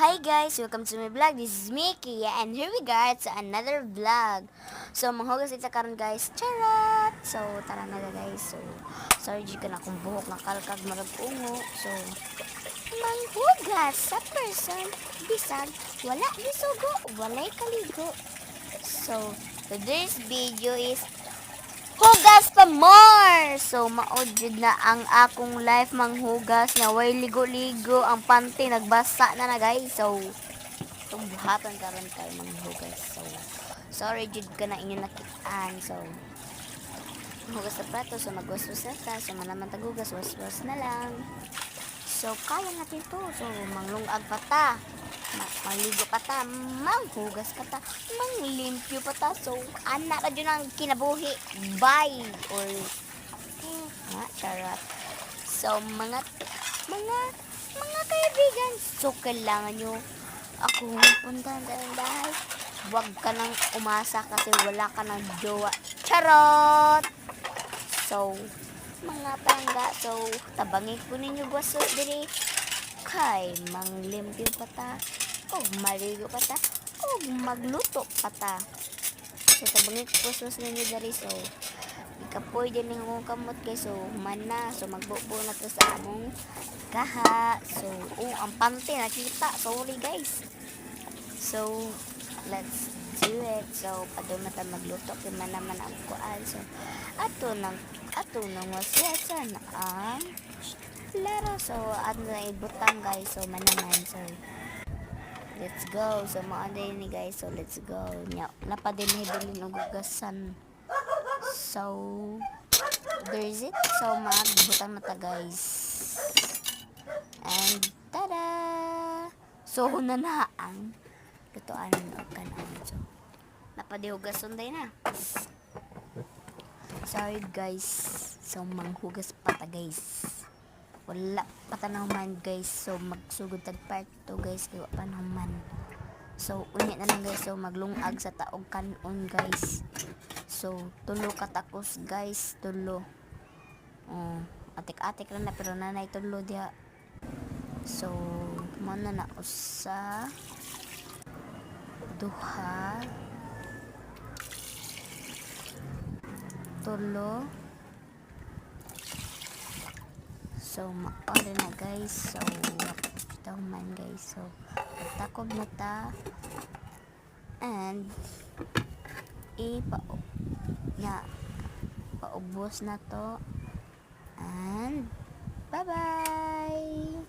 Hi guys! Welcome to my vlog. This is Mickey and here we go to another vlog. So, manghugas ito karon guys. Charot! So, tara na guys. So, sorry di ka na kung buhok na kalkag marag ungo. So, manghugas sa person bisag wala bisugo, walay kaligo. So, today's video is hugas pa more! So, maod jud na ang akong life manghugas nga way ligo-ligo. Ang panty nagbasa na guys. So, itong buhatan karon tayo manghugas. So, sorry jud ka na inyo nakitaan. So, hugas sa plato. So, magwaswas na ta. So, manaman tagugas, waswas na lang. So, kaya natin to. So, manglungag pa ta. Maligo pa ta, manghugas ka ta, manglimpyo pa ta. So, anak na dyan ang kinabuhi. Bye! Or, charot. So, mga kaibigan, so, kailangan nyo ako puntahan tayong bahay. Huwag ka nang umasa kasi wala ka ng jowa. Charot! So, mga palangga, so, tabangin ko ninyo gwasos diri. Kay, manglimpyo pa ta. O maligo pa ta, o magluto pa ta. So, tabangin ko sus ninyo dari. So, ikapoy din ng akong kamot guys. So, mana. So, magbubo na to sa among kaha. So, ang panty nakita. Sorry guys. So, let's do it. So, padung na ta magluto. Kaya manaman ang kuan. So, ato nang wasyasan ang laro. So, ato na ibutang guys. So, manaman. So, let's go. So, maanday ni guys. So, let's go. Napadinhidulin ang gugasan. So, there is it. So, magbutang mata guys. And, tada! So, nanaang lutoan ng kanan. So, napadihugason day na. Sorry guys. So, manghugas pata guys. Wala pa tanaman guys. So, magsugod tag part 2 guys. Kaya pa naman. So, unya na lang guys. So, maglungag sa taog kanon guys. So, tulo katakos guys. Tulo. Atik-atik lang na. Pero nanay tulo diha. So, muna na usa. Duha. Tulo. So, ma-order na guys. So, ito man guys. So, takob na ta. And, paubos na to. And, bye-bye!